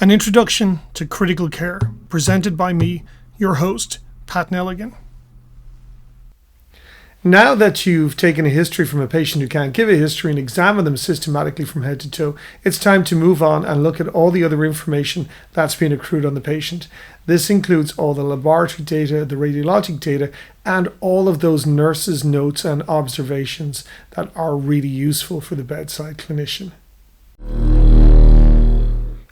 An introduction to critical care, presented by me, your host, Pat Nelligan. Now that you've taken a history from a patient who can't give a history and examine them systematically from head to toe, it's time to move on and look at all the other information that's been accrued on the patient. This includes all the laboratory data, the radiologic data, and all of those nurses' notes and observations that are really useful for the bedside clinician.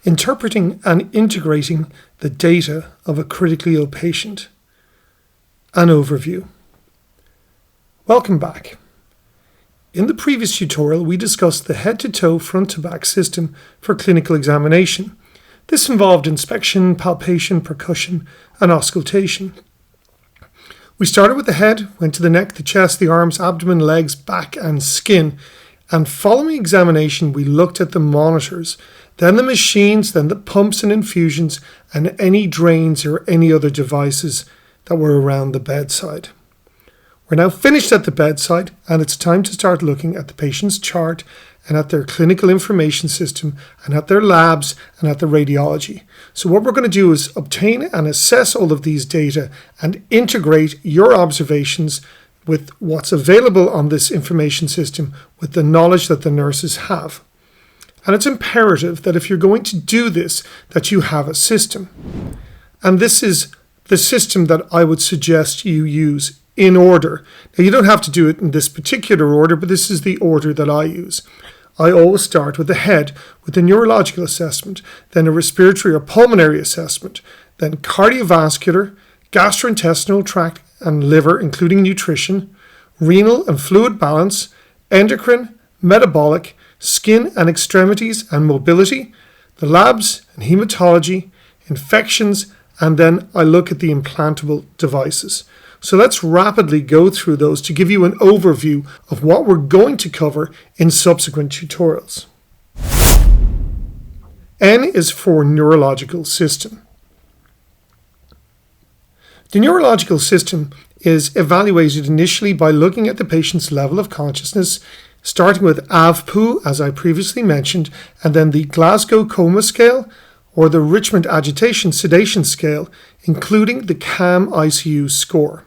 Interpreting and integrating the data of a critically ill patient. An overview. Welcome back. In the previous tutorial, we discussed the head-to-toe, front-to-back system for clinical examination. This involved inspection, palpation, percussion, and auscultation. We started with the head, went to the neck, the chest, the arms, abdomen, legs, back, and skin. And following examination, we looked at the monitors, then the machines, then the pumps and infusions, and any drains or any other devices that were around the bedside. We're now finished at the bedside, and it's time to start looking at the patient's chart and at their clinical information system and at their labs and at the radiology. So what we're going to do is obtain and assess all of these data and integrate your observations with what's available on this information system with the knowledge that the nurses have. And it's imperative that if you're going to do this, that you have a system. And this is the system that I would suggest you use in order. Now, you don't have to do it in this particular order, but this is the order that I use. I always start with the head, with a neurological assessment, then a respiratory or pulmonary assessment, then cardiovascular, gastrointestinal tract and liver, including nutrition, renal and fluid balance, endocrine, metabolic, skin and extremities and mobility, the labs and hematology, infections, and then I look at the implantable devices. So let's rapidly go through those to give you an overview of what we're going to cover in subsequent tutorials. N is for neurological system. The neurological system is evaluated initially by looking at the patient's level of consciousness, starting with AVPU, as I previously mentioned, and then the Glasgow Coma Scale, or the Richmond Agitation Sedation Scale, including the CAM ICU score.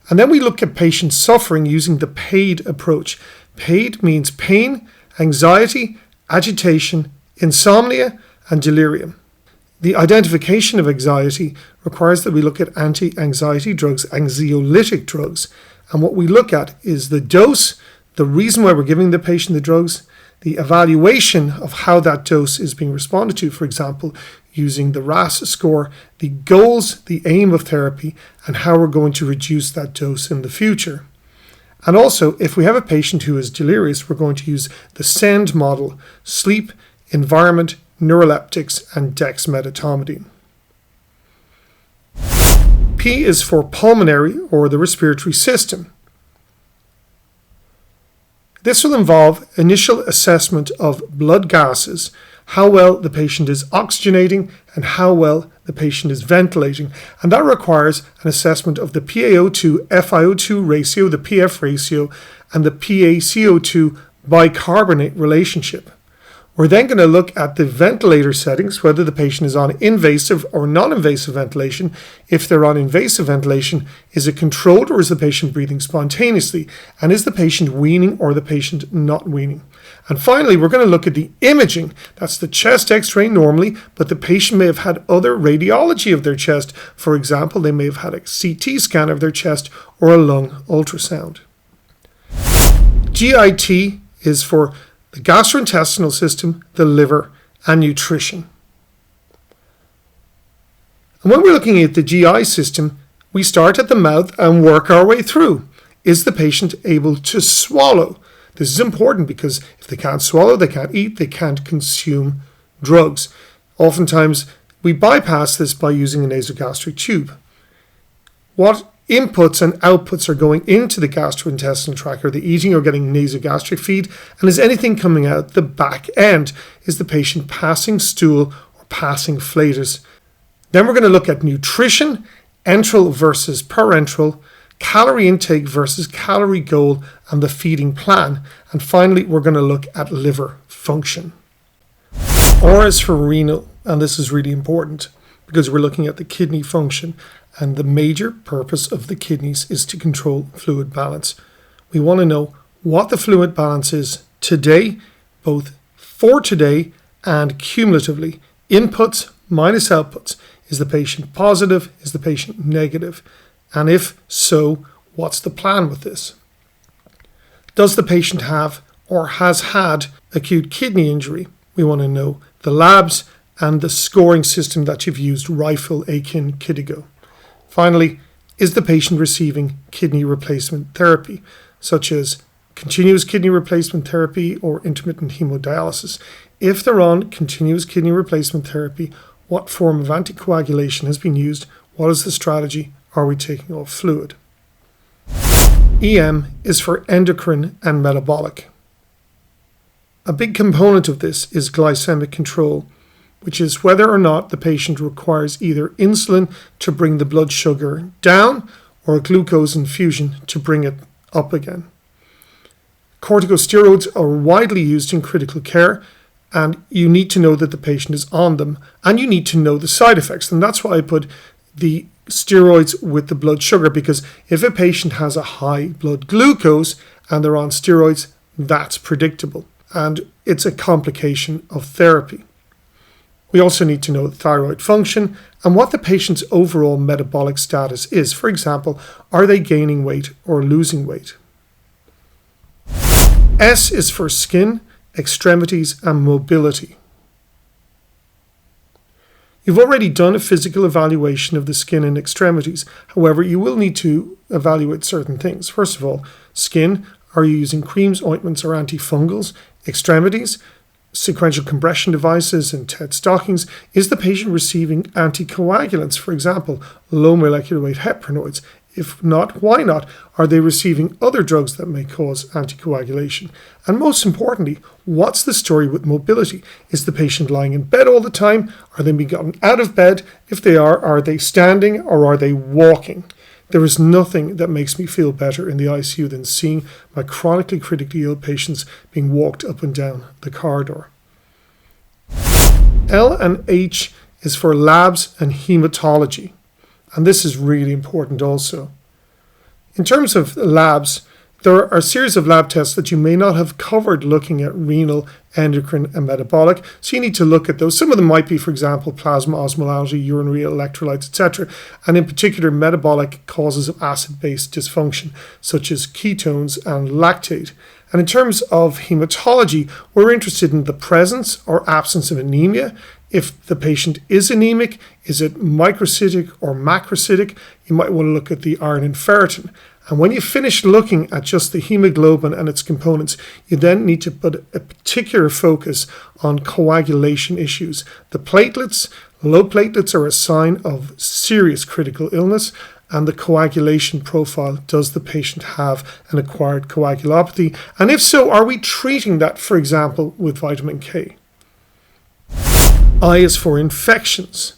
And then we look at patient suffering using the PAID approach. PAID means pain, anxiety, agitation, insomnia, and delirium. The identification of anxiety requires that we look at anti-anxiety drugs, anxiolytic drugs. And what we look at is the dose, the reason why we're giving the patient the drugs, the evaluation of how that dose is being responded to, for example, using the RAS score, the goals, the aim of therapy, and how we're going to reduce that dose in the future. And also, if we have a patient who is delirious, we're going to use the SEND model, sleep, environment, neuroleptics, and dexmedetomidine. P is for pulmonary, or the respiratory system. This will involve initial assessment of blood gases, how well the patient is oxygenating, and how well the patient is ventilating. And that requires an assessment of the PaO2-FiO2 ratio, the PF ratio, and the PaCO2 bicarbonate relationship. We're then going to look at the ventilator settings, whether the patient is on invasive or non-invasive ventilation. If they're on invasive ventilation, is it controlled or is the patient breathing spontaneously? And is the patient weaning or the patient not weaning? And finally, we're going to look at the imaging. That's the chest x-ray normally, but the patient may have had other radiology of their chest. For example, they may have had a CT scan of their chest or a lung ultrasound. GIT is for the gastrointestinal system, the liver, and nutrition. And when we're looking at the GI system, we start at the mouth and work our way through. Is the patient able to swallow? This is important because if they can't swallow, they can't eat, they can't consume drugs. Oftentimes, we bypass this by using a nasogastric tube. What inputs and outputs are going into the gastrointestinal tract? Are they eating or getting nasogastric feed? And is anything coming out the back end? Is the patient passing stool or passing flatus? Then we're going to look at nutrition, enteral versus parenteral, calorie intake versus calorie goal, and the feeding plan. And finally, we're going to look at liver function. R is for renal, and this is really important because we're looking at the kidney function, and the major purpose of the kidneys is to control fluid balance. We want to know what the fluid balance is today, both for today and cumulatively. Inputs minus outputs. Is the patient positive? Is the patient negative? And if so, what's the plan with this? Does the patient have or has had acute kidney injury? We want to know the labs and the scoring system that you've used, Rifle, Akin, Kiddigo. Finally, is the patient receiving kidney replacement therapy, such as continuous kidney replacement therapy or intermittent hemodialysis? If they're on continuous kidney replacement therapy, what form of anticoagulation has been used? What is the strategy? Are we taking off fluid? EM is for endocrine and metabolic. A big component of this is glycemic control, which is whether or not the patient requires either insulin to bring the blood sugar down or a glucose infusion to bring it up again. Corticosteroids are widely used in critical care, and you need to know that the patient is on them, and you need to know the side effects. And that's why I put the steroids with the blood sugar, because if a patient has a high blood glucose and they're on steroids, that's predictable, and it's a complication of therapy. We also need to know the thyroid function and what the patient's overall metabolic status is. For example, are they gaining weight or losing weight? S is for skin, extremities, and mobility. You've already done a physical evaluation of the skin and extremities. However, you will need to evaluate certain things. First of all, skin, are you using creams, ointments, or antifungals? Extremities, sequential compression devices and TED stockings. Is the patient receiving anticoagulants, for example, low molecular weight heparinoids? If not, why not? Are they receiving other drugs that may cause anticoagulation? And most importantly, what's the story with mobility? Is the patient lying in bed all the time? Are they being gotten out of bed? If they are they standing or are they walking? There is nothing that makes me feel better in the ICU than seeing my chronically critically ill patients being walked up and down the corridor. L and H is for labs and hematology. And this is really important also. In terms of labs, there are a series of lab tests that you may not have covered looking at renal, endocrine, and metabolic. So you need to look at those. Some of them might be, for example, plasma osmolality, urinary electrolytes, etc. And in particular, metabolic causes of acid-base dysfunction, such as ketones and lactate. And in terms of hematology, we're interested in the presence or absence of anemia. If the patient is anemic, is it microcytic or macrocytic? You might want to look at the iron and ferritin. And when you finish looking at just the hemoglobin and its components, you then need to put a particular focus on coagulation issues. The platelets, low platelets are a sign of serious critical illness, and the coagulation profile. Does the patient have an acquired coagulopathy? And if so, are we treating that, for example, with vitamin K? I is for infections,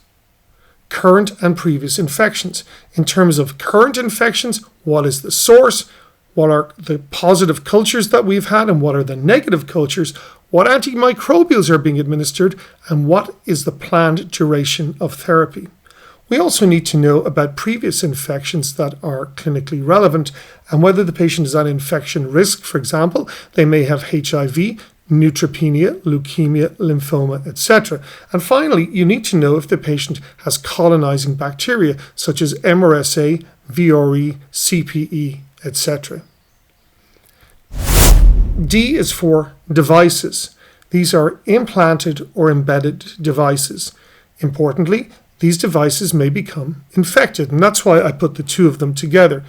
current and previous infections. In terms of current infections, what is the source? What are the positive cultures that we've had and what are the negative cultures? What antimicrobials are being administered and what is the planned duration of therapy? We also need to know about previous infections that are clinically relevant and whether the patient is at infection risk. For example, they may have HIV, neutropenia, leukemia, lymphoma, etc. And finally, you need to know if the patient has colonizing bacteria such as MRSA, VRE, CPE, etc. D is for devices. These are implanted or embedded devices. Importantly, these devices may become infected, and that's why I put the two of them together.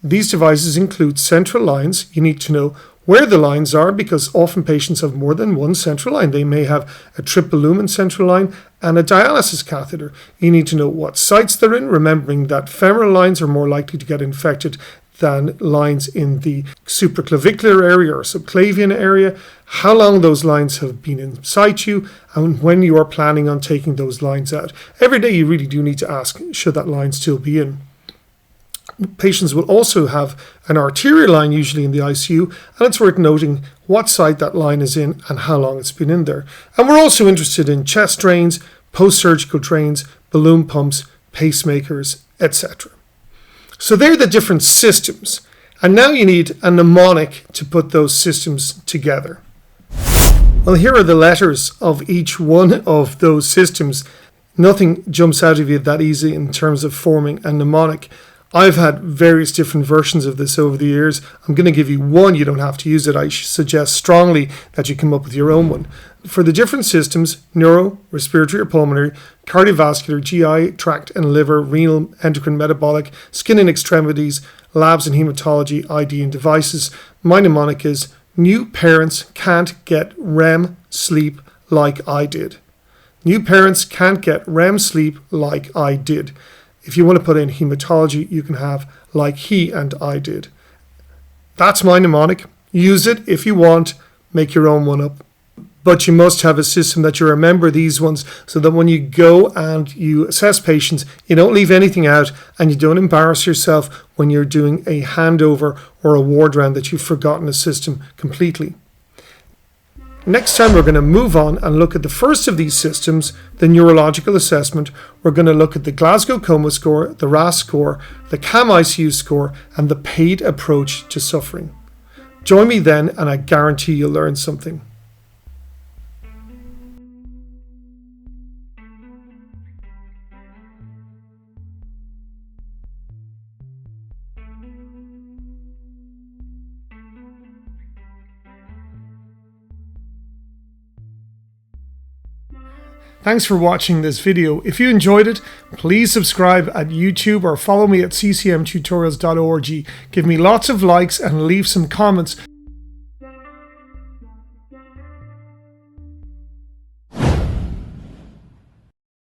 These devices include central lines. You need to know where the lines are because often patients have more than one central line. They may have a triple lumen central line and a dialysis catheter. You need to know what sites they're in, remembering that femoral lines are more likely to get infected than lines in the supraclavicular area or subclavian area, how long those lines have been in situ, and when you are planning on taking those lines out. Every day you really do need to ask, should that line still be in? Patients will also have an arterial line usually in the ICU, and it's worth noting what site that line is in and how long it's been in there. And we're also interested in chest drains, post-surgical drains, balloon pumps, pacemakers, etc. So they're the different systems. And now you need a mnemonic to put those systems together. Well, here are the letters of each one of those systems. Nothing jumps out of you that easy in terms of forming a mnemonic. I've had various different versions of this over the years. I'm going to give you one. You don't have to use it. I suggest strongly that you come up with your own one. For the different systems, neuro, respiratory or pulmonary, cardiovascular, GI, tract and liver, renal, endocrine, metabolic, skin and extremities, labs and hematology, ID and devices, my mnemonic is: new parents can't get REM sleep like I did. New parents can't get REM sleep like I did. If you want to put in hematology, you can have like he and I did. That's my mnemonic. Use it if you want. Make your own one up. But you must have a system that you remember these ones so that when you go and you assess patients, you don't leave anything out and you don't embarrass yourself when you're doing a handover or a ward round that you've forgotten a system completely. Next time we're going to move on and look at the first of these systems, the neurological assessment. We're going to look at the Glasgow Coma score, the RAS score, the CAM-ICU score, and the paid approach to suffering. Join me then and I guarantee you'll learn something. Thanks for watching this video. If you enjoyed it, please subscribe at YouTube or follow me at ccmtutorials.org. Give me lots of likes and leave some comments